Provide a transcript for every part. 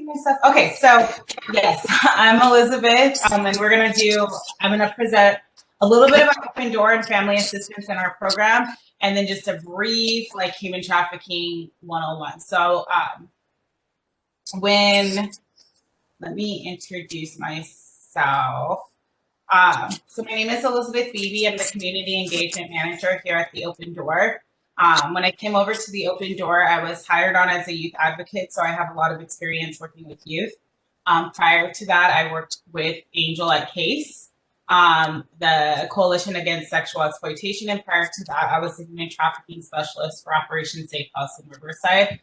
introducing myself? Okay, so yes, I'm Elizabeth, and I'm gonna present a little bit about Open Door and family assistance in our program, and then just a brief like human trafficking 101. So let me introduce myself. So my name is Elizabeth Beebe. I'm the Community Engagement Manager here at the Open Door. When I came over to the Open Door, I was hired on as a youth advocate, so I have a lot of experience working with youth. Prior to that, I worked with Angel at CASE, the Coalition Against Sexual Exploitation, and prior to that, I was a human trafficking specialist for Operation Safe House in Riverside.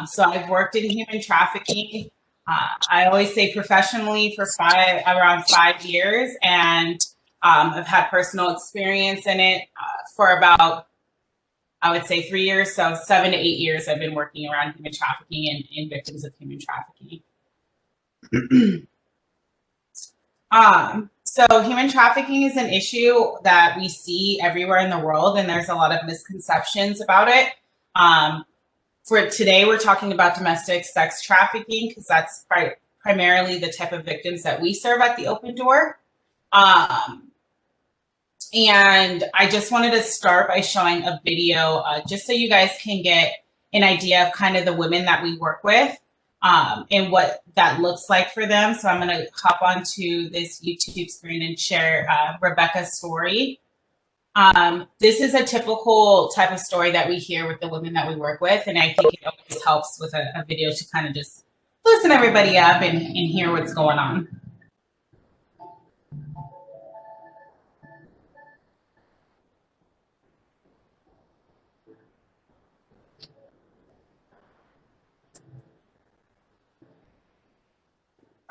So I've worked in human trafficking. I always say professionally for around 5 years, and I've had personal experience in it for about, I would say 3 years. So 7 to 8 years I've been working around human trafficking and victims of human trafficking. So human trafficking is an issue that we see everywhere in the world, and there's a lot of misconceptions about it. For today, we're talking about domestic sex trafficking because that's primarily the type of victims that we serve at the Open Door. And I just wanted to start by showing a video just so you guys can get an idea of kind of the women that we work with and what that looks like for them. So I'm going to hop onto this YouTube screen and share Rebecca's story. This is a typical type of story that we hear with the women that we work with, and I think it always helps with a video to kind of just loosen everybody up and hear what's going on.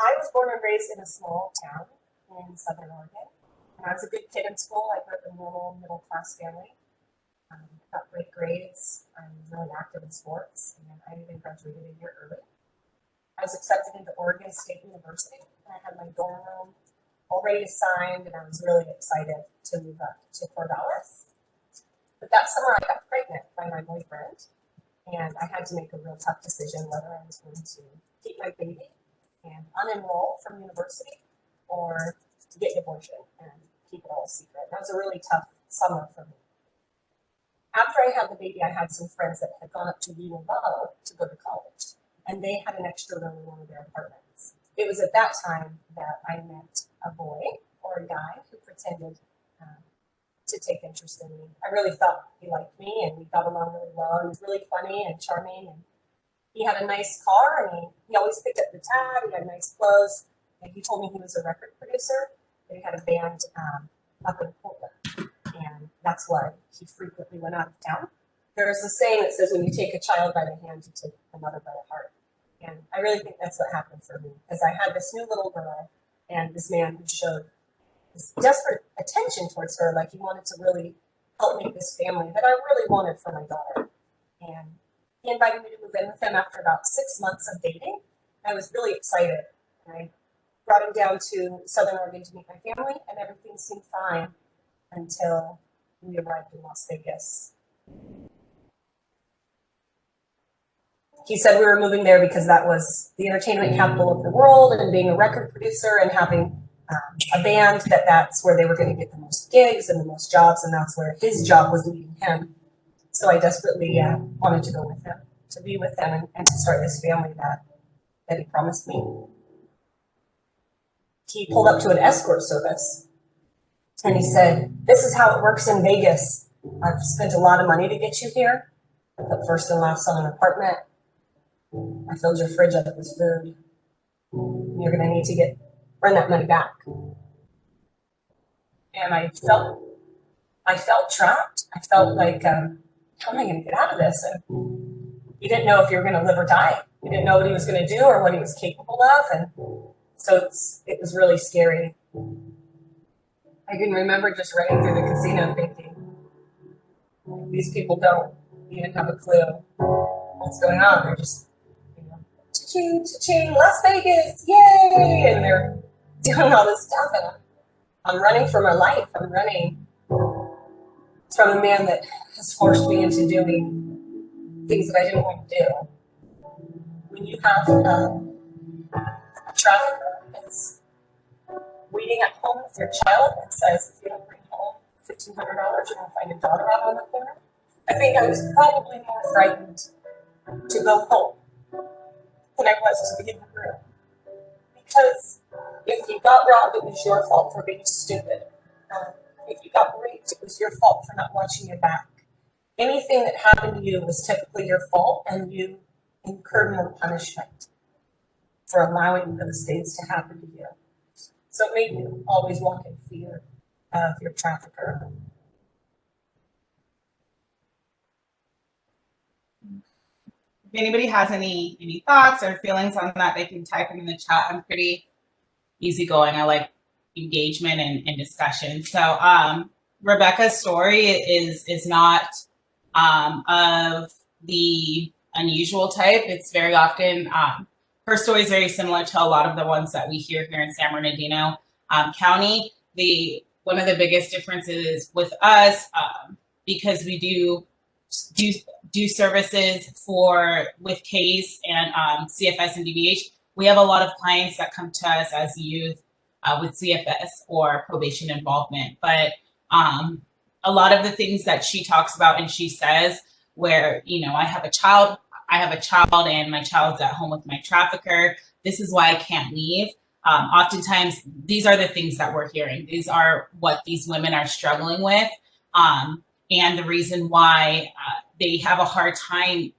I was born and raised in a small town in Southern Oregon. When I was a good kid in school, I grew up in a normal middle-class family. Got great grades. I was really active in sports, and I even graduated a year early. I was accepted into Oregon State University, and I had my dorm room already assigned, and I was really excited to move up to Corvallis. But that summer, I got pregnant by my boyfriend, and I had to make a real tough decision whether I was going to keep my baby and unenroll from university or to get an abortion and keep it all secret. That was a really tough summer for me. After I had the baby, I had some friends that had gone up to Novo to go to college, and they had an extra room in one of their apartments. It was at that time that I met a boy or a guy who pretended to take interest in me. I really thought he liked me, and we got along really well. He was really funny and charming, and he had a nice car, and he always picked up the tab. He had nice clothes, and he told me he was a record producer. They had a band up in Portland, and that's why he frequently went out of town. There's a saying that says, when you take a child by the hand, you take another by the heart. And I really think that's what happened for me, because I had this new little girl and this man who showed this desperate attention towards her, like he wanted to really help make this family that I really wanted for my daughter. And he invited me to move in with him after about 6 months of dating. I was really excited. And I brought him down to Southern Oregon to meet my family, and everything seemed fine until we arrived in Las Vegas. He said we were moving there because that was the entertainment capital of the world, and being a record producer and having a band, that's where they were going to get the most gigs and the most jobs, and that's where his job was leading him. So I desperately wanted to go with him, to be with him, and to start this family that he promised me. He pulled up to an escort service, and he said, "This is how it works in Vegas. I've spent a lot of money to get you here. I put first and last on an apartment. I filled your fridge up with food. You're going to need to run that money back." And I felt trapped. I felt like, how am I going to get out of this? And you didn't know if you were going to live or die. You didn't know what he was going to do or what he was capable of. And so it was really scary. I can remember just running through the casino thinking, these people don't even have a clue what's going on. They're just, cha-ching, cha-ching, Las Vegas, yay! And they're doing all this stuff, and I'm running for my life. I'm running from a man that has forced me into doing things that I didn't want to do. When you have trafficker is waiting at home with your child and says, if you don't bring home $1,500, you're going to find a dog out on the corner. I think I was probably more frightened to go home than I was to be in the room. Because if you got robbed, it was your fault for being stupid. If you got raped, it was your fault for not watching your back. Anything that happened to you was typically your fault, and you incurred more punishment for allowing those things to happen to you. So it made you always walk in fear of your trafficker. If anybody has any thoughts or feelings on that, they can type them in the chat. I'm pretty easygoing. I like engagement and discussion. So Rebecca's story is not of the unusual type. It's very often, her story is very similar to a lot of the ones that we hear here in San Bernardino County. One of the biggest differences with us, because we do services with CASE and CFS and DBH, we have a lot of clients that come to us as youth with CFS or probation involvement. But a lot of the things that she talks about and she says, where, I have a child and my child's at home with my trafficker, this is why I can't leave. Oftentimes, these are the things that we're hearing. These are what these women are struggling with. And the reason why they have a hard time,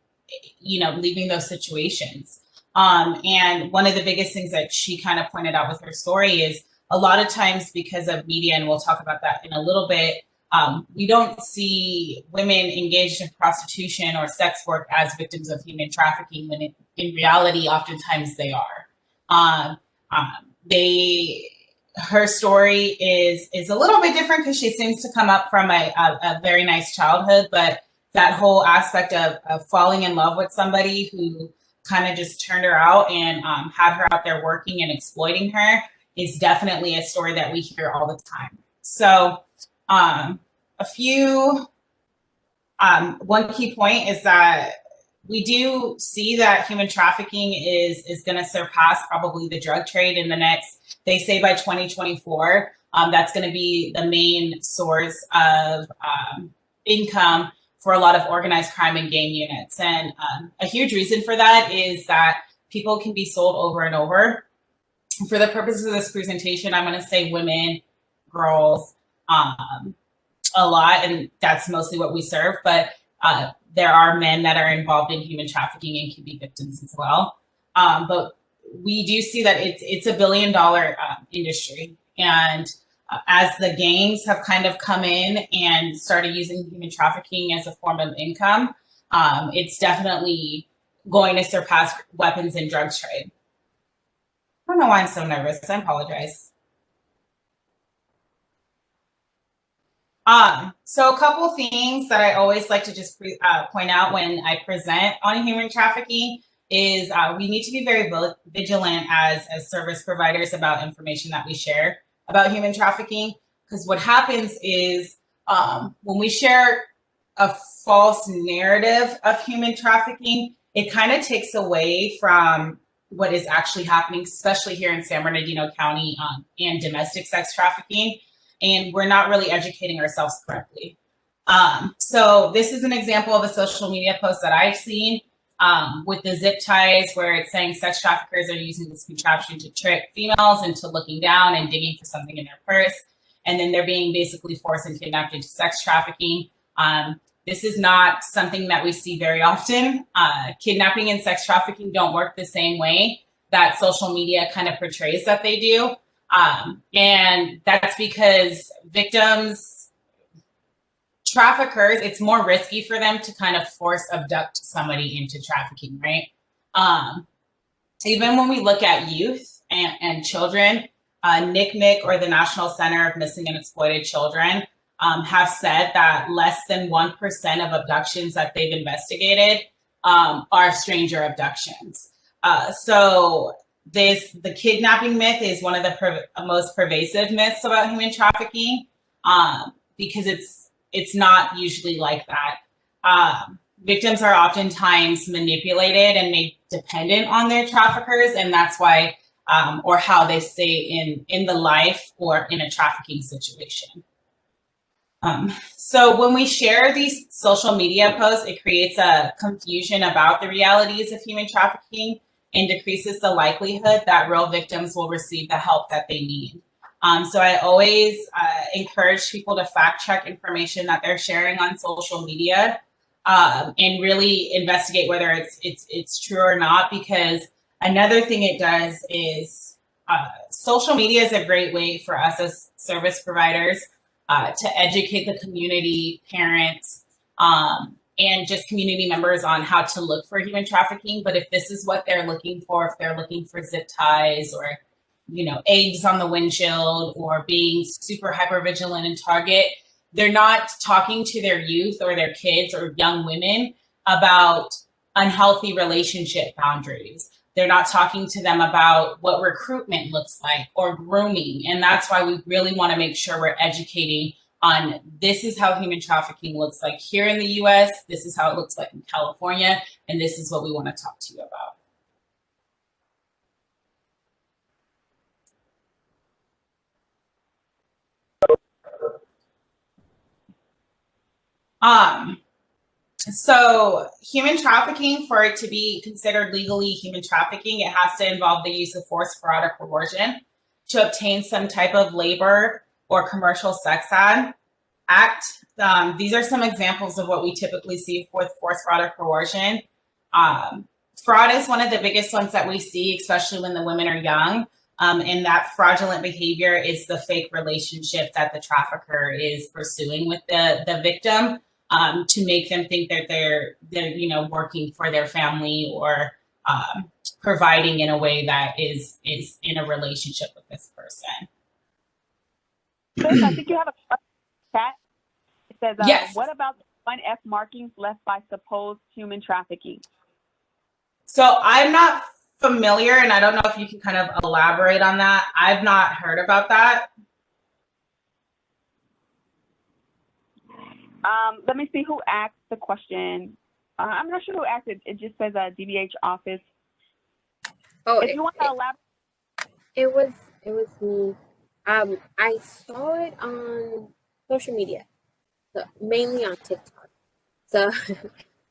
leaving those situations. And one of the biggest things that she kind of pointed out with her story is a lot of times because of media, and we'll talk about that in a little bit, we don't see women engaged in prostitution or sex work as victims of human trafficking, when in reality, oftentimes they are. Her story is a little bit different because she seems to come up from a very nice childhood, but that whole aspect of falling in love with somebody who kind of just turned her out and had her out there working and exploiting her is definitely a story that we hear all the time. So one key point is that we do see that human trafficking is going to surpass probably the drug trade in the next, they say by 2024, that's going to be the main source of income for a lot of organized crime and gang units. And a huge reason for that is that people can be sold over and over. For the purposes of this presentation, I'm going to say women, girls, a lot, and that's mostly what we serve, but there are men that are involved in human trafficking and can be victims as well. But we do see that it's $1 billion industry. And as the gangs have kind of come in and started using human trafficking as a form of income, it's definitely going to surpass weapons and drugs trade. I don't know why I'm so nervous. I apologize. So a couple things that I always like to just point out when I present on human trafficking is we need to be very vigilant as service providers about information that we share about human trafficking. Because what happens is when we share a false narrative of human trafficking, it kind of takes away from what is actually happening, especially here in San Bernardino County and domestic sex trafficking. And we're not really educating ourselves correctly. So this is an example of a social media post that I've seen with the zip ties, where it's saying sex traffickers are using this contraption to trick females into looking down and digging for something in their purse. And then they're being basically forced and kidnapped into sex trafficking. This is not something that we see very often. Kidnapping and sex trafficking don't work the same way that social media kind of portrays that they do. And that's because victims, traffickers, it's more risky for them to kind of force abduct somebody into trafficking, right? Even when we look at youth and children, NCMEC, or the National Center of Missing and Exploited Children, have said that less than 1% of abductions that they've investigated are stranger abductions. So the kidnapping myth is one of the most pervasive myths about human trafficking, because it's not usually like that. Victims are oftentimes manipulated and made dependent on their traffickers, and that's why or how they stay in the life or in a trafficking situation. So when we share these social media posts, it creates a confusion about the realities of human trafficking and decreases the likelihood that real victims will receive the help that they need. So I always encourage people to fact check information that they're sharing on social media, and really investigate whether it's true or not. Because another thing it does is social media is a great way for us as service providers to educate the community, parents, and just community members on how to look for human trafficking. But if this is what they're looking for, if they're looking for zip ties or, eggs on the windshield or being super hyper vigilant in Target, they're not talking to their youth or their kids or young women about unhealthy relationship boundaries. They're not talking to them about what recruitment looks like or grooming. And that's why we really want to make sure we're educating on this is how human trafficking looks like here in the US, this is how it looks like in California, and this is what we want to talk to you about. So human trafficking, for it to be considered legally human trafficking, it has to involve the use of force, fraud, or coercion to obtain some type of labor or commercial sex act. These are some examples of what we typically see with force, fraud, or coercion. Fraud is one of the biggest ones that we see, especially when the women are young. And that fraudulent behavior is the fake relationship that the trafficker is pursuing with the victim, to make them think that they're working for their family or providing in a way that is in a relationship with this person. Sis, I think you have a question in the chat. It says, yes. What about the 1F markings left by supposed human trafficking? So I'm not familiar, and I don't know if you can kind of elaborate on that. I've not heard about that. Let me see who asked the question. I'm not sure who asked it. It just says DBH office. Oh, if you want to elaborate. It was me. I saw it on social media, so mainly on TikTok. So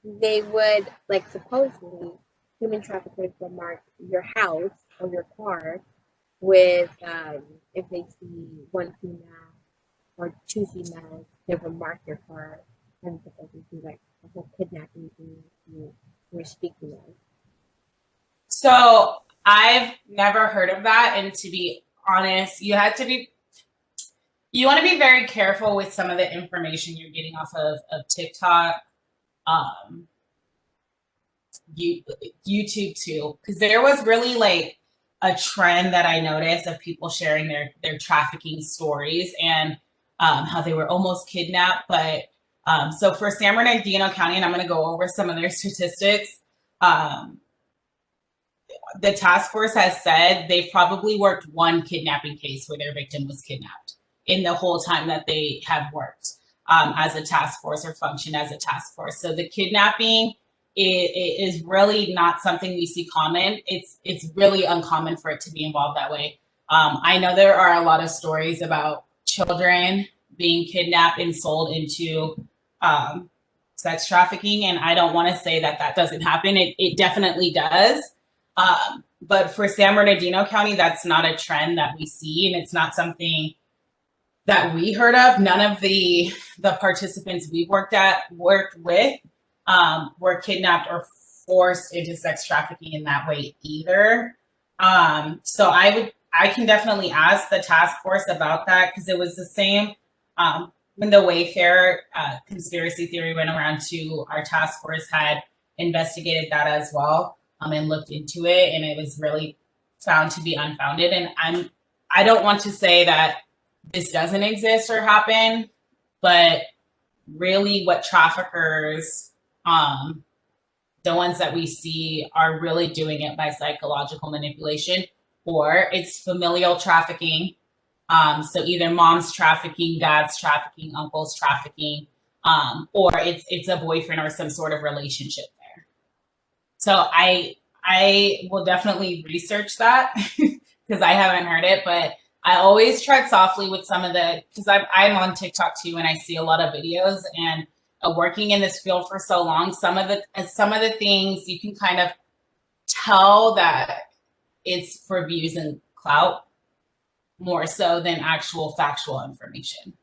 they would, supposedly, human traffickers would mark your house or your car with, if they see one female or two females, they would mark your car and supposedly do the whole kidnapping thing you were speaking of. So I've never heard of that, and to be honest, you want to be very careful with some of the information you're getting off of TikTok, YouTube too, because there was really a trend that I noticed of people sharing their trafficking stories and how they were almost kidnapped. But so for San Bernardino County, and I'm going to go over some of their statistics, the task force has said they've probably worked one kidnapping case where their victim was kidnapped in the whole time that they have worked as a task force or function as a task force. So the kidnapping is really not something we see common. It's really uncommon for it to be involved that way. I know there are a lot of stories about children being kidnapped and sold into sex trafficking, and I don't want to say that doesn't happen. It definitely does. But for San Bernardino County, that's not a trend that we see, and it's not something that we heard of. None of the participants we worked with were kidnapped or forced into sex trafficking in that way either. So I can definitely ask the task force about that, because it was the same when the Wayfair conspiracy theory went around too. Our task force had investigated that as well. And looked into it, and it was really found to be unfounded. And I don't want to say that this doesn't exist or happen, but really what traffickers, the ones that we see, are really doing it by psychological manipulation, or it's familial trafficking. So either mom's trafficking, dad's trafficking, uncle's trafficking, or it's a boyfriend or some sort of relationship there. So I will definitely research that because I haven't heard it, but I always tread softly with some of because I'm on TikTok too, and I see a lot of videos. And working in this field for so long, some of the things you can kind of tell that it's for views and clout more so than actual factual information.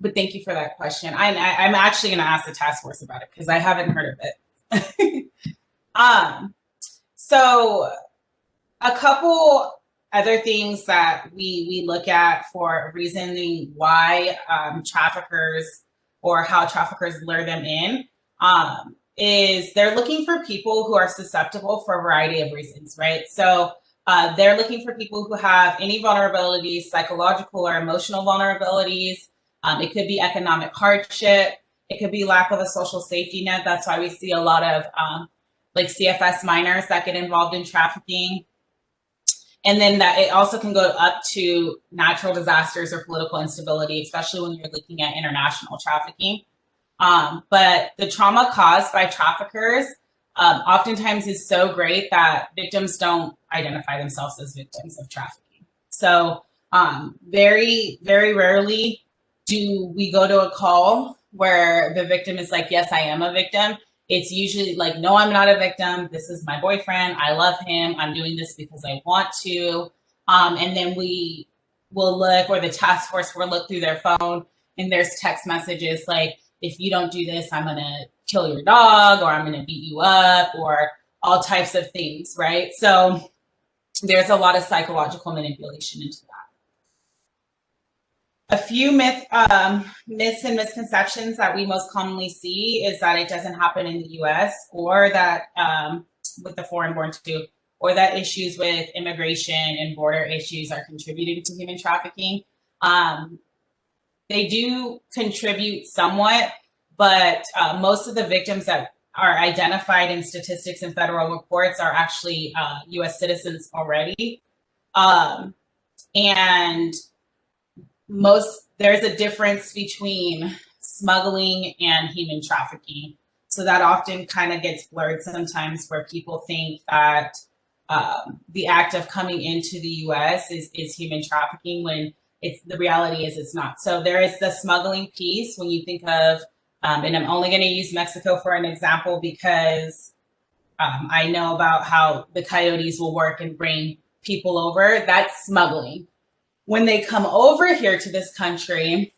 But thank you for that question. I'm actually going to ask the task force about it because I haven't heard of it. So a couple other things that we look at for reasoning why traffickers or how traffickers lure them in is they're looking for people who are susceptible for a variety of reasons, right? So they're looking for people who have any vulnerabilities, psychological or emotional vulnerabilities. It could be economic hardship. It could be lack of a social safety net. That's why we see a lot of like CFS minors that get involved in trafficking. And then that it also can go up to natural disasters or political instability, especially when you're looking at international trafficking. But the trauma caused by traffickers oftentimes is so great that victims don't identify themselves as victims of trafficking. So very, very rarely do we go to a call where the victim is like, yes, I am a victim. It's usually like, no, I'm not a victim. This is my boyfriend. I love him. I'm doing this because I want to. And then we will look, or the task force will look through their phone, and there's text messages like, if you don't do this, I'm going to kill your dog, or I'm going to beat you up, or all types of things, right? So there's a lot of psychological manipulation into that. A few myths and misconceptions that we most commonly see is that it doesn't happen in the US, or that with the foreign-born too, or that issues with immigration and border issues are contributing to human trafficking. They do contribute somewhat, but most of the victims that are identified in statistics and federal reports are actually US citizens already. And there's a difference between smuggling and human trafficking. So that often kind of gets blurred sometimes, where people think that the act of coming into the US is human trafficking, when the reality is it's not. So there is the smuggling piece when you think of, and I'm only going to use Mexico for an example because I know about how the coyotes will work and bring people over. That's smuggling. When they come over here to this country,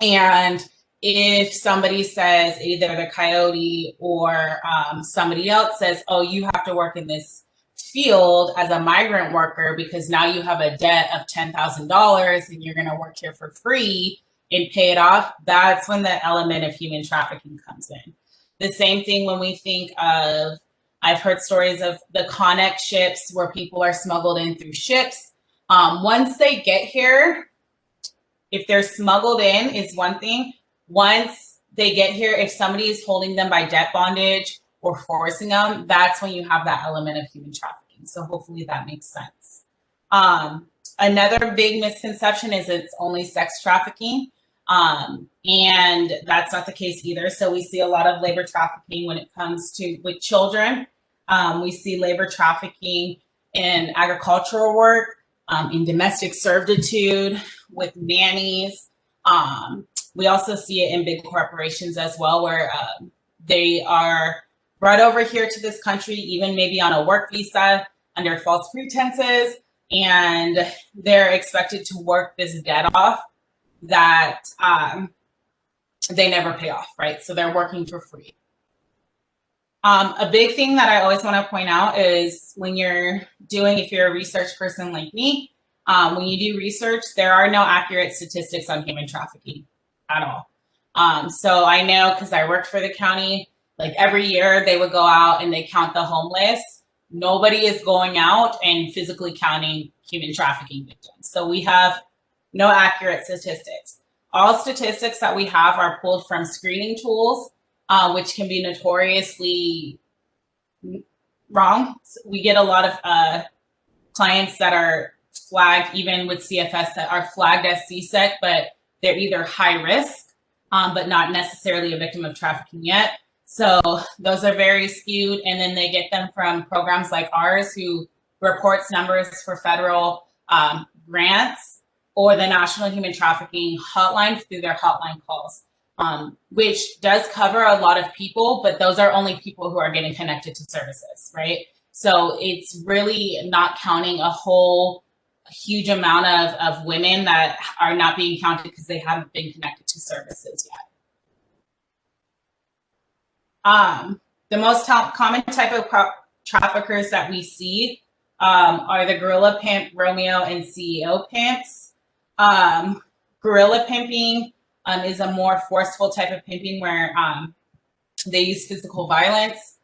and if somebody says, either the coyote or somebody else says, oh, you have to work in this field as a migrant worker because now you have a debt of $10,000 and you're going to work here for free and pay it off, that's when the element of human trafficking comes in. The same thing when we think of, I've heard stories of the Connex ships where people are smuggled in through ships. Once they get here, if they're smuggled in is one thing. Once they get here, if somebody is holding them by debt bondage or forcing them, that's when you have that element of human trafficking. So hopefully that makes sense. Another big misconception is it's only sex trafficking. And that's not the case either. So we see a lot of labor trafficking when it comes to with children. We see labor trafficking in agricultural work, in domestic servitude, with nannies. We also see it in big corporations as well, where they are brought over here to this country, even maybe on a work visa under false pretenses, and they're expected to work this debt off that they never pay off, right? So they're working for free. A big thing that I always want to point out is when you're doing, if you're a research person like me, when you do research, there are no accurate statistics on human trafficking at all. So I know, because I worked for the county, like every year they would go out and they count the homeless. Nobody is going out and physically counting human trafficking victims. So we have no accurate statistics. All statistics that we have are pulled from screening tools, which can be notoriously wrong. So we get a lot of clients that are flagged, even with CFS, that are flagged as CSEC, but they're either high risk, but not necessarily a victim of trafficking yet. So those are very skewed, and then they get them from programs like ours, who reports numbers for federal grants, or the National Human Trafficking Hotline through their hotline calls, which does cover a lot of people, but those are only people who are getting connected to services, right? So it's really not counting a huge amount of women that are not being counted because they haven't been connected to services yet. The most common type of traffickers that we see are the guerrilla pimp, Romeo, and CEO pimps. Guerrilla pimping is a more forceful type of pimping where they use physical violence.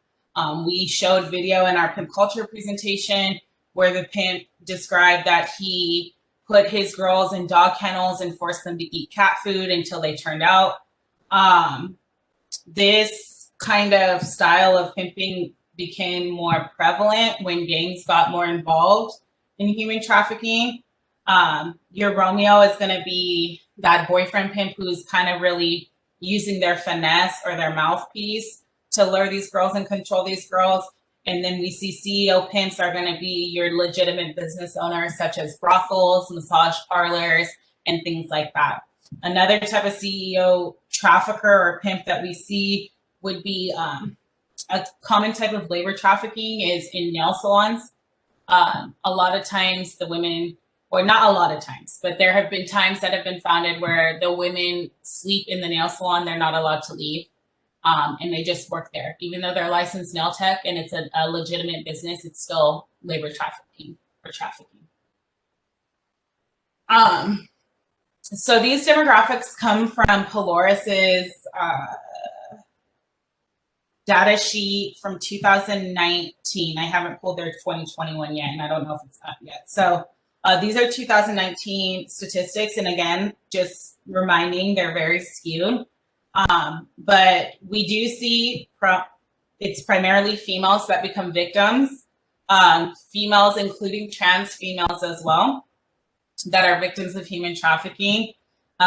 We showed video in our pimp culture presentation where the pimp described that he put his girls in dog kennels and forced them to eat cat food until they turned out. This kind of style of pimping became more prevalent when gangs got more involved in human trafficking. Your Romeo is going to be that boyfriend pimp who's kind of really using their finesse or their mouthpiece to lure these girls and control these girls. And then we see CEO pimps are going to be your legitimate business owners, such as brothels, massage parlors, and things like that. Another type of CEO trafficker or pimp that we see would be a common type of labor trafficking is in nail salons. A lot of times the women, or not a lot of times, but there have been times that have been founded where the women sleep in the nail salon, they're not allowed to leave. And they just work there. Even though they're licensed nail tech and it's a legitimate business, it's still labor trafficking or trafficking. So these demographics come from Polaris's data sheet from 2019. I haven't pulled their 2021 yet, and I don't know if it's up yet. So these are 2019 statistics. And again, just reminding, they're very skewed. But we do see it's primarily females that become victims, females, including trans females as well, that are victims of human trafficking.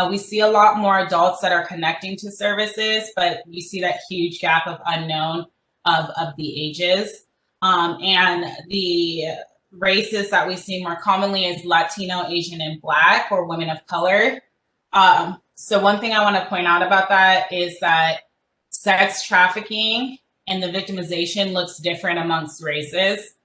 We see a lot more adults that are connecting to services, but we see that huge gap of unknown of the ages. And the races that we see more commonly is Latino, Asian, and Black, or women of color. So one thing I want to point out about that is that sex trafficking and the victimization looks different amongst races.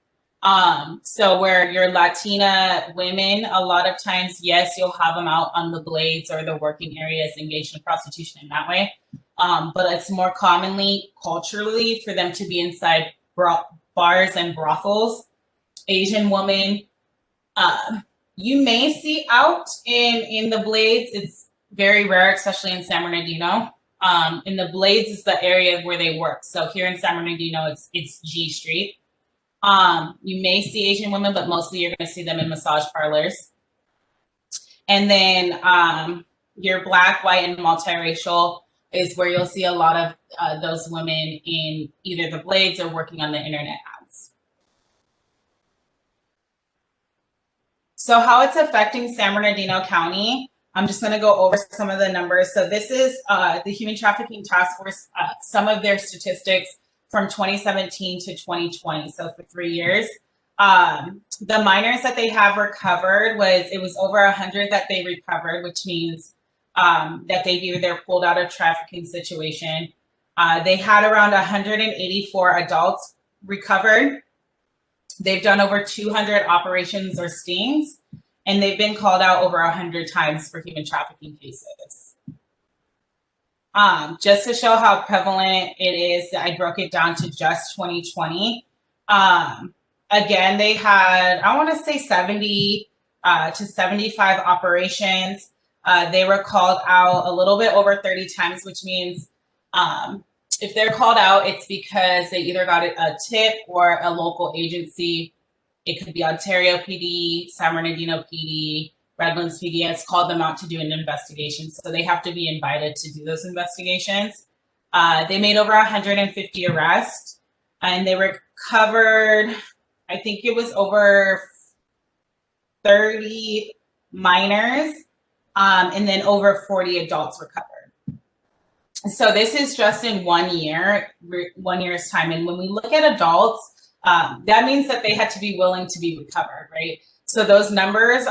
So where your Latina women, a lot of times, yes, you'll have them out on the blades or the working areas engaged in prostitution in that way. But it's more commonly culturally for them to be inside bars and brothels. Asian woman, you may see out in the blades. It's very rare, especially in San Bernardino. In the blades is the area where they work. So here in San Bernardino, it's G Street. You may see Asian women, but mostly you're going to see them in massage parlors. And then your Black, white, and multiracial is where you'll see a lot of those women in either the blades or working on the internet ads. So how it's affecting San Bernardino County, I'm just going to go over some of the numbers. So this is the Human Trafficking Task Force, some of their statistics from 2017 to 2020, so for 3 years. The minors that they have recovered it was over 100 that they recovered, which means that they've either pulled out a trafficking situation. They had around 184 adults recovered. They've done over 200 operations or stings, and they've been called out over 100 times for human trafficking cases. Just to show how prevalent it is, I broke it down to just 2020. Again, they had, I want to say 70 to 75 operations. They were called out a little bit over 30 times, which means if they're called out, it's because they either got a tip or a local agency. It could be Ontario PD, San Bernardino PD, Redlands PD has called them out to do an investigation. So they have to be invited to do those investigations. They made over 150 arrests, and they recovered, I think it was over 30 minors, and then over 40 adults recovered. So this is just in 1 year's time. And when we look at adults, that means that they had to be willing to be recovered, right? So those numbers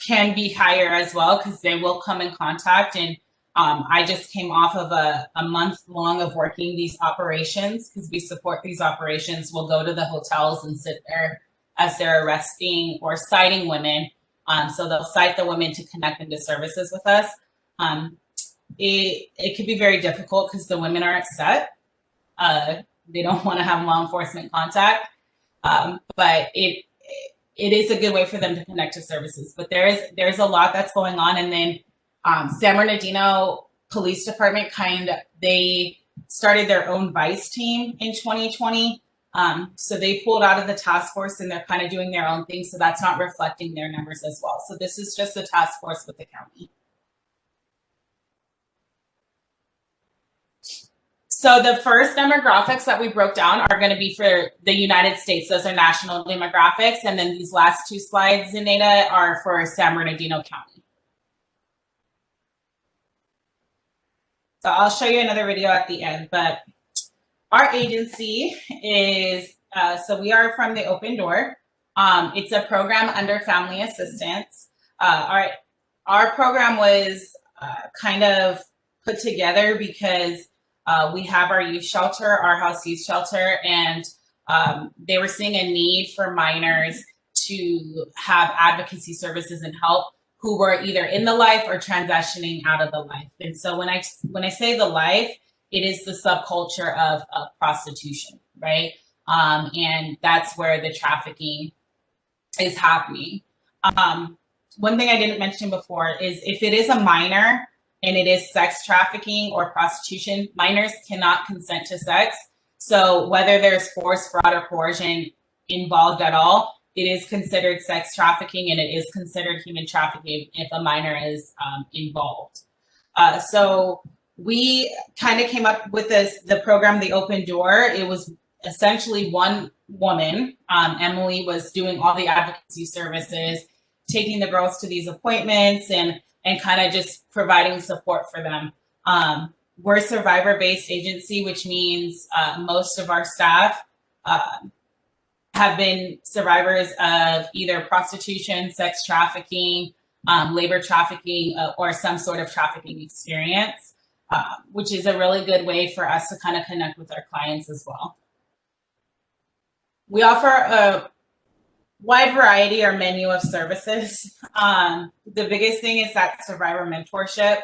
can be higher as well because they will come in contact. And I just came off of a month long of working these operations because we support these operations. We'll go to the hotels and sit there as they're arresting or citing women. So they'll cite the women to connect into services with us. It could be very difficult because the women are upset. They don't want to have law enforcement contact, but it is a good way for them to connect to services. But there's a lot that's going on, and then San Bernardino Police Department they started their own vice team in 2020. So they pulled out of the task force and they're kind of doing their own thing. So that's not reflecting their numbers as well. So this is just a task force with the county. So the first demographics that we broke down are going to be for the United States. Those are national demographics. And then these last two slides, Zenaida, are for San Bernardino County. So I'll show you another video at the end. But our agency is, so we are from the Open Door. It's a program under family assistance. Our program was kind of put together because we have our youth shelter, our house youth shelter, and they were seeing a need for minors to have advocacy services and help who were either in the life or transitioning out of the life. And so when I say the life, it is the subculture of prostitution, right? And that's where the trafficking is happening. One thing I didn't mention before is if it is a minor, and it is sex trafficking or prostitution, minors cannot consent to sex. So whether there's force, fraud, or coercion involved at all, it is considered sex trafficking and it is considered human trafficking if a minor is involved. So we kind of came up with the program, The Open Door. It was essentially one woman. Emily was doing all the advocacy services, taking the girls to these appointments and kind of just providing support for them. We're a survivor-based agency, which means most of our staff have been survivors of either prostitution, sex trafficking, labor trafficking, or some sort of trafficking experience, which is a really good way for us to kind of connect with our clients as well. We offer a wide variety or menu of services. The biggest thing is that survivor mentorship.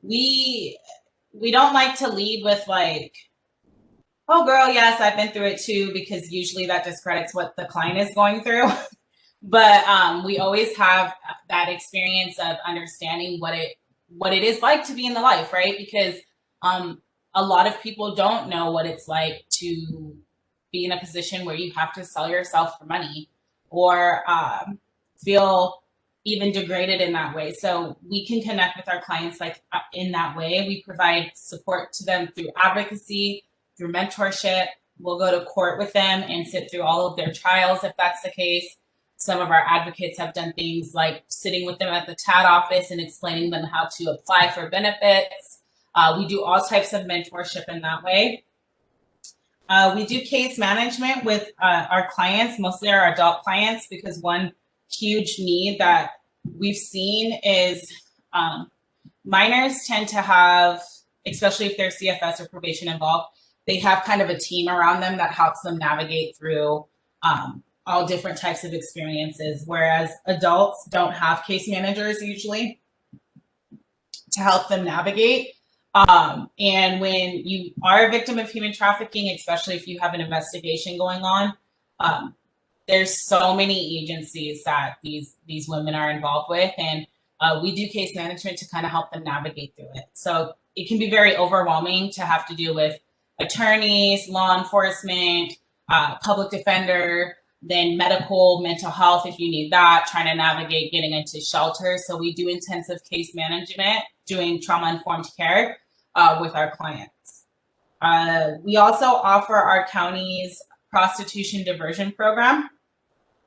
We don't like to lead with like, oh girl, yes, I've been through it too, because usually that discredits what the client is going through. But we always have that experience of understanding what it is like to be in the life, right? Because a lot of people don't know what it's like to be in a position where you have to sell yourself for money or feel even degraded in that way. So we can connect with our clients like in that way. We provide support to them through advocacy, through mentorship. We'll go to court with them and sit through all of their trials if that's the case. Some of our advocates have done things like sitting with them at the TAD office and explaining them how to apply for benefits. We do all types of mentorship in that way. We do case management with our clients, mostly our adult clients, because one huge need that we've seen is minors tend to have, especially if there's CFS or probation involved, they have kind of a team around them that helps them navigate through all different types of experiences, whereas adults don't have case managers usually to help them navigate. And when you are a victim of human trafficking, especially if you have an investigation going on, there's so many agencies that these women are involved with, and we do case management to kind of help them navigate through it. So it can be very overwhelming to have to deal with attorneys, law enforcement, public defender, then medical, mental health if you need that, trying to navigate getting into shelter. So we do intensive case management, doing trauma-informed care with our clients. We also offer our county's prostitution diversion program.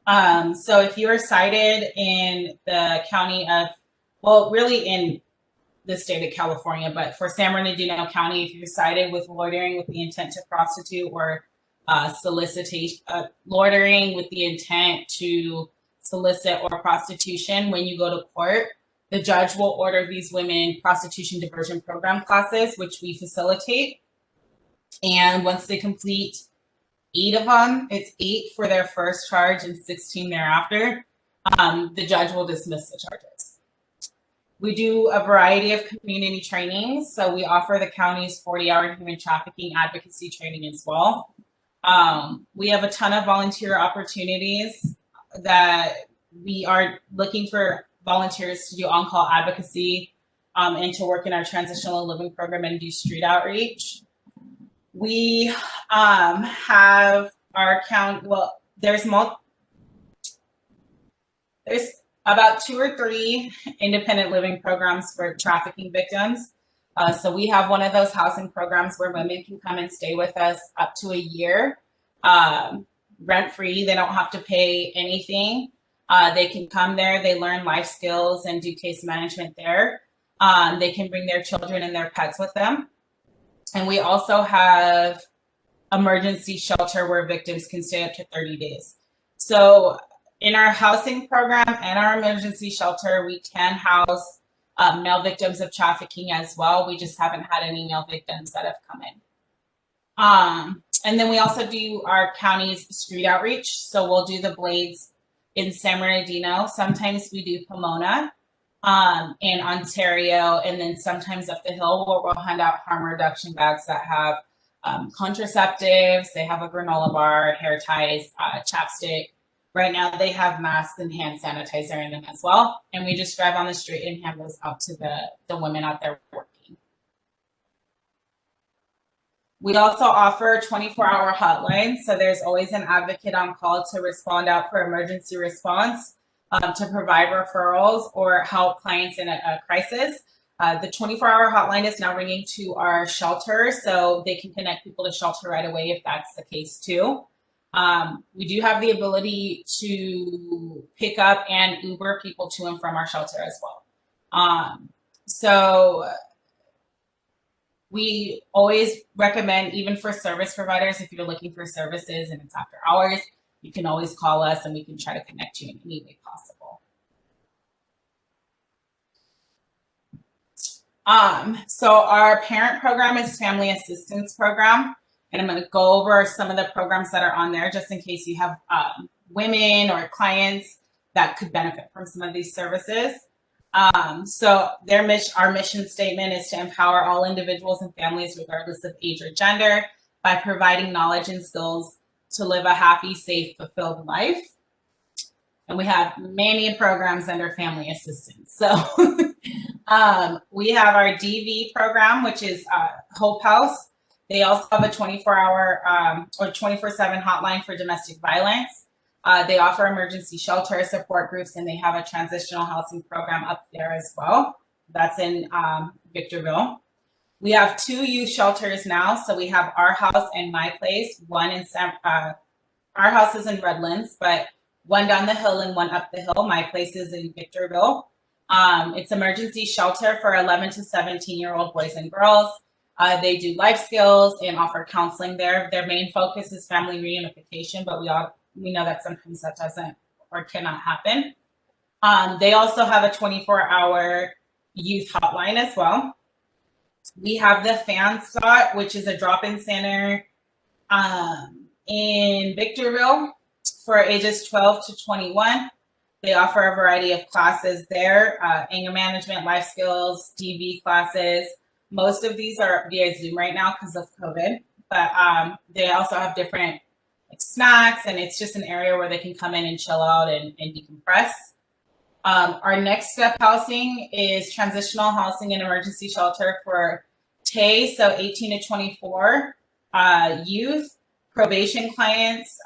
So if you are cited in the county of, well, really in the state of California, but for San Bernardino County, if you're cited with loitering with the intent to prostitute or solicitation, loitering with the intent to solicit or prostitution, when you go to court, the judge will order these women prostitution diversion program classes, which we facilitate. And once they complete 8 of them, it's 8 for their first charge and 16 thereafter, the judge will dismiss the charges. We do a variety of community trainings. So we offer the county's 40-hour human trafficking advocacy training as well. We have a ton of volunteer opportunities that we are looking for volunteers to do on-call advocacy and to work in our transitional living program and do street outreach. We have our county, well, there's about 2 or 3 independent living programs for trafficking victims. So we have one of those housing programs where women can come and stay with us up to a year, rent-free. They don't have to pay anything. They can come there, they learn life skills and do case management there. They can bring their children and their pets with them. And we also have emergency shelter where victims can stay up to 30 days. So in our housing program and our emergency shelter, we can house male victims of trafficking as well. We just haven't had any male victims that have come in. And then we also do our county's street outreach. So we'll do the Blades in San Bernardino. Sometimes we do Pomona in Ontario, and then sometimes up the hill where we'll hand out harm reduction bags that have contraceptives. They have a granola bar, hair ties, chapstick. Right now they have masks and hand sanitizer in them as well. And we just drive on the street and hand those out to the women out there working. We also offer 24-hour hotlines. So there's always an advocate on call to respond out for emergency response, to provide referrals or help clients in a crisis. The 24-hour hotline is now ringing to our shelter, so they can connect people to shelter right away if that's the case too. We do have the ability to pick up and Uber people to and from our shelter as well. So we always recommend, even for service providers, if you're looking for services and it's after hours, you can always call us and we can try to connect you in any way possible. So our parent program is Family Assistance Program. And I'm going to go over some of the programs that are on there just in case you have women or clients that could benefit from some of these services. So our mission statement is to empower all individuals and families regardless of age or gender by providing knowledge and skills to live a happy, safe, fulfilled life. And we have many programs under family assistance. So we have our DV program, which is Hope House. They also have a 24-hour or 24/7 hotline for domestic violence. They offer emergency shelter support groups, and they have a transitional housing program up there as well. That's in Victorville. We have 2 youth shelters now. So we have Our House and My Place. One in Our House is in Redlands, but one down the hill and one up the hill. My Place is in Victorville. It's emergency shelter for 11 to 17-year-old boys and girls. They do life skills and offer counseling there. Their main focus is family reunification, but we know that sometimes that doesn't or cannot happen. They also have a 24-hour youth hotline as well. We have the Fan Spot, which is a drop-in center in Victorville for ages 12 to 21. They offer a variety of classes there, anger management, life skills, DV classes. Most of these are via Zoom right now because of COVID, but they also have different snacks, and it's just an area where they can come in and chill out and decompress. Our next step housing is transitional housing and emergency shelter for TAY, so 18 to 24 youth. Probation clients,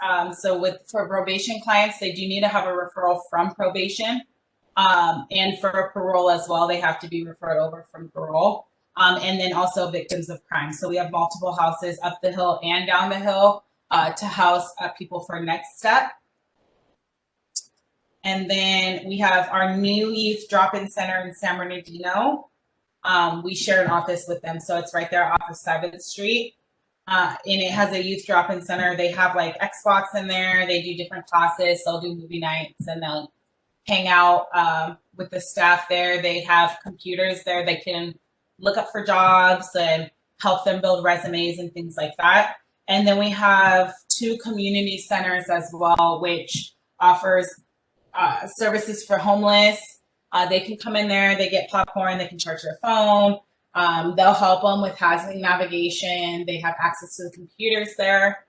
for probation clients, they do need to have a referral from probation, and for parole as well, they have to be referred over from parole. And then also victims of crime. So we have multiple houses up the hill and down the hill to house people for next step. And then we have our new youth drop-in center in San Bernardino. We share an office with them, so it's right there off of 7th Street. And it has a youth drop-in center. They have like Xbox in there. They do different classes. They'll do movie nights and they'll hang out with the staff there. They have computers there. They can look up for jobs and help them build resumes and things like that. And then we have 2 community centers as well, which offers services for homeless. They can come in there, they get popcorn, they can charge their phone. They'll help them with hazard navigation. They have access to the computers there,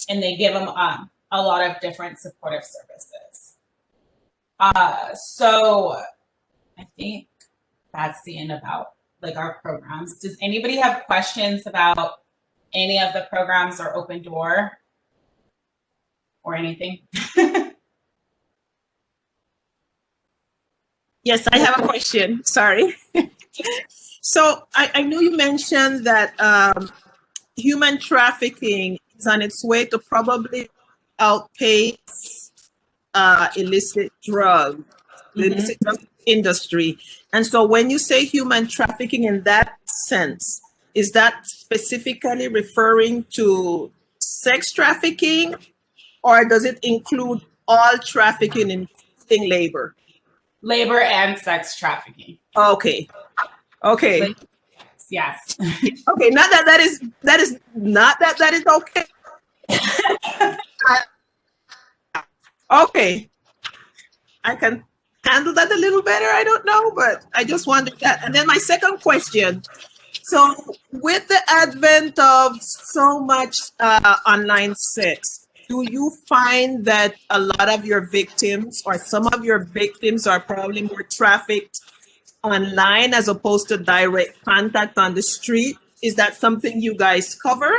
and they give them a lot of different supportive services. So I think that's the end about like our programs. Does anybody have questions about any of the programs or Open Door or anything? Yes, I have a question. Sorry. So I know you mentioned that human trafficking is on its way to probably outpace illicit drug, the illicit drug industry. And so when you say human trafficking in that sense, is that specifically referring to sex trafficking, or does it include all trafficking, including labor? Labor and sex trafficking. Okay. Okay. Yes. Okay. Not that that is not that is okay. Okay. I can handle that a little better. I don't know, but I just wondered that. And then my second question. So with the advent of so much online sex, do you find that a lot of your victims or some of your victims are probably more trafficked online as opposed to direct contact on the street? Is that something you guys cover?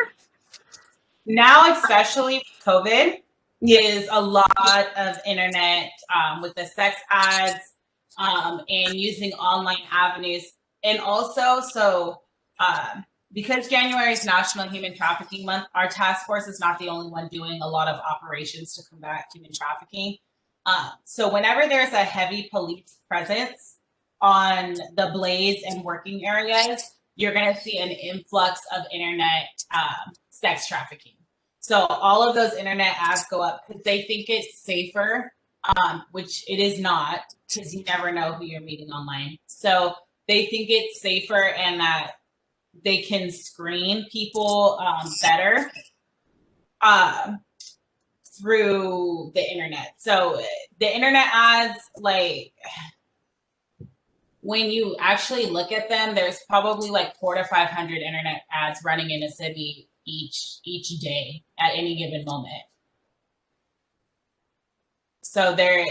Now, especially with COVID, is a lot of internet with the sex ads and using online avenues. And also, because January is National Human Trafficking Month, our task force is not the only one doing a lot of operations to combat human trafficking. So whenever there's a heavy police presence on the blaze and working areas, you're going to see an influx of internet sex trafficking. So all of those internet ads go up because they think it's safer, which it is not, because you never know who you're meeting online. So they think it's safer and that they can screen people better through the internet. So the internet ads, like when you actually look at them, there's probably like 400 to 500 internet ads running in a city each day at any given moment. So there,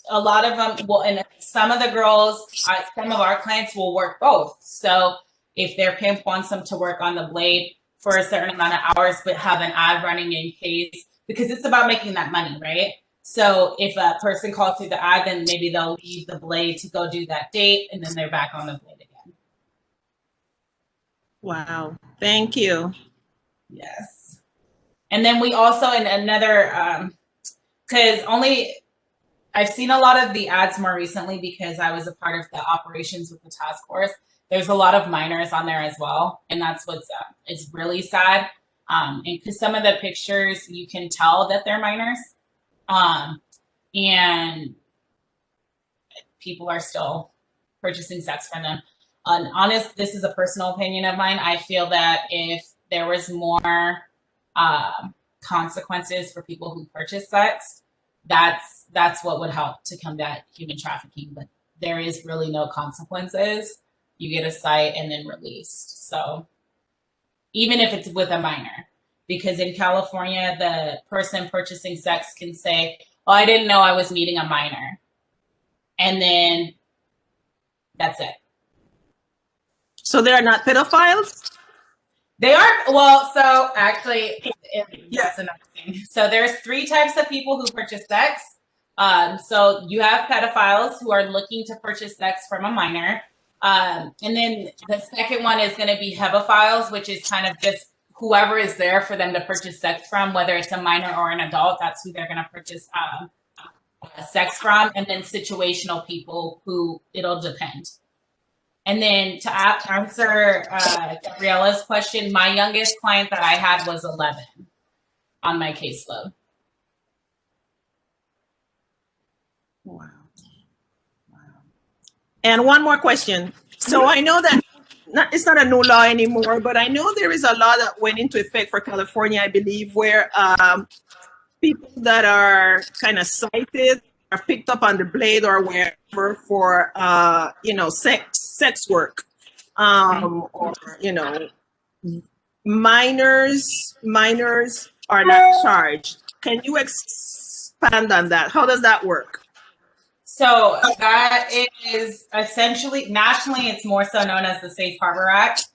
a lot of them will, and some of the girls, some of our clients will work both. So if their pimp wants them to work on the blade for a certain amount of hours, but have an ad running in case, because it's about making that money, right? So if a person calls through the ad, then maybe they'll leave the blade to go do that date, and then they're back on the blade again. Wow. Thank you. Yes. And then we also, in another, because I've seen a lot of the ads more recently because I was a part of the operations with the task force. There's a lot of minors on there as well. And that's what's, it's really sad. And because some of the pictures, you can tell that they're minors. And people are still purchasing sex from them. This is a personal opinion of mine. I feel that if there was more consequences for people who purchase sex, that's what would help to combat human trafficking. But there is really no consequences. You get a cite and then released. So even if it's with a minor, because in California, the person purchasing sex can say, "Oh, I didn't know I was meeting a minor," and then that's it. So they are not pedophiles? They are, well, so actually, that's another thing. So there's 3 types of people who purchase sex. So you have pedophiles who are looking to purchase sex from a minor. And then the second one is going to be hebephiles, which is kind of just whoever is there for them to purchase sex from, whether it's a minor or an adult, that's who they're going to purchase sex from. And then situational people who it'll depend. And then to answer Gabriella's question, my youngest client that I had was 11 on my caseload. Wow. And one more question. So I know that it's not a new law anymore, but I know there is a law that went into effect for California, I believe, where people that are kind of sighted are picked up on the blade or wherever for sex work, or minors are not charged. Can you expand on that? How does that work? So that is essentially, nationally, it's more so known as the Safe Harbor Act.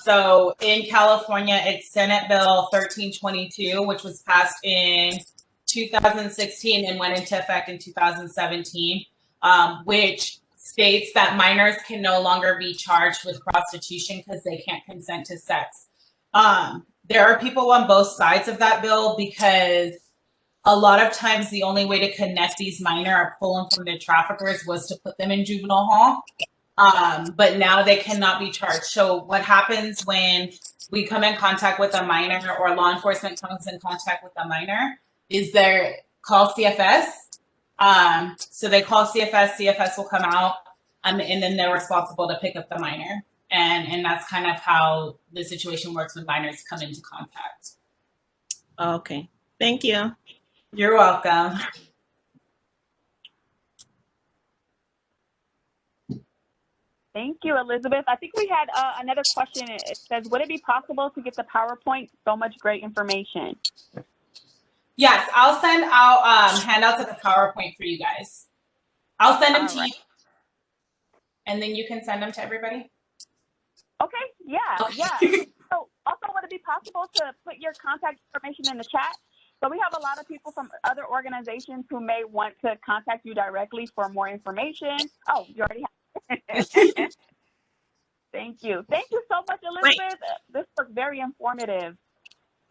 So in California, it's Senate Bill 1322, which was passed in 2016 and went into effect in 2017, which states that minors can no longer be charged with prostitution because they can't consent to sex. There are people on both sides of that bill because a lot of times the only way to connect these minor or pull them from their traffickers was to put them in juvenile hall. But now they cannot be charged. So what happens when we come in contact with a minor or law enforcement comes in contact with a minor is they call CFS. So they call CFS, CFS will come out, and then they're responsible to pick up the minor. And that's kind of how the situation works when minors come into contact. Okay, thank you. You're welcome. Thank you, Elizabeth. I think we had another question. It says, would it be possible to get the PowerPoint? So much great information. Yes, I'll send out handouts of the PowerPoint for you guys. I'll send them to you, and then you can send them to everybody. Okay, yeah. So also, would it be possible to put your contact information in the chat? So we have a lot of people from other organizations who may want to contact you directly for more information. Oh, you already have it. Thank you. Thank you so much, Elizabeth. This was very informative.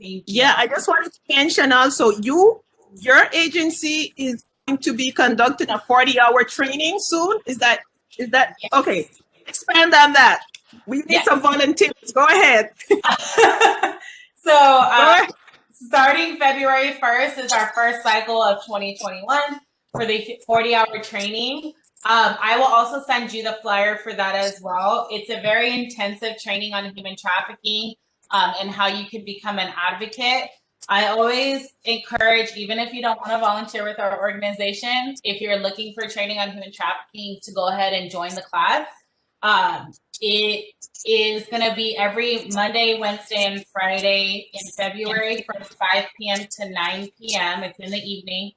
Thank you. Yeah, I just wanted to mention also, your agency is going to be conducting a 40-hour training soon. Is that Yes. okay? Expand on that. We need some volunteers. Go ahead. So starting February 1st is our first cycle of 2021 for the 40-hour training. I will also send you the flyer for that as well. It's a very intensive training on human trafficking and how you can become an advocate. I always encourage, even if you don't want to volunteer with our organization, if you're looking for training on human trafficking, to go ahead and join the class. It is going to be every Monday, Wednesday, and Friday in February from 5 p.m. to 9 p.m. It's in the evening,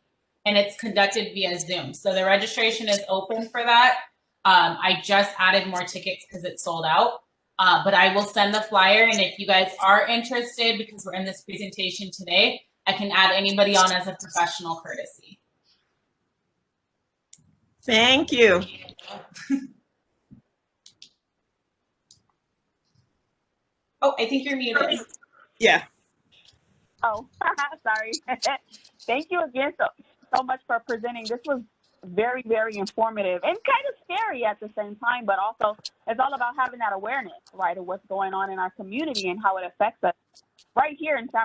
and it's conducted via Zoom. So the registration is open for that. I just added more tickets because it's sold out. But I will send the flyer, and if you guys are interested, because we're in this presentation today, I can add anybody on as a professional courtesy. Thank you. Oh, I think you're muted. Yeah. Oh, sorry. Thank you again so much for presenting. This was very, very informative and kind of scary at the same time, but also it's all about having that awareness, right, of what's going on in our community and how it affects us right here in San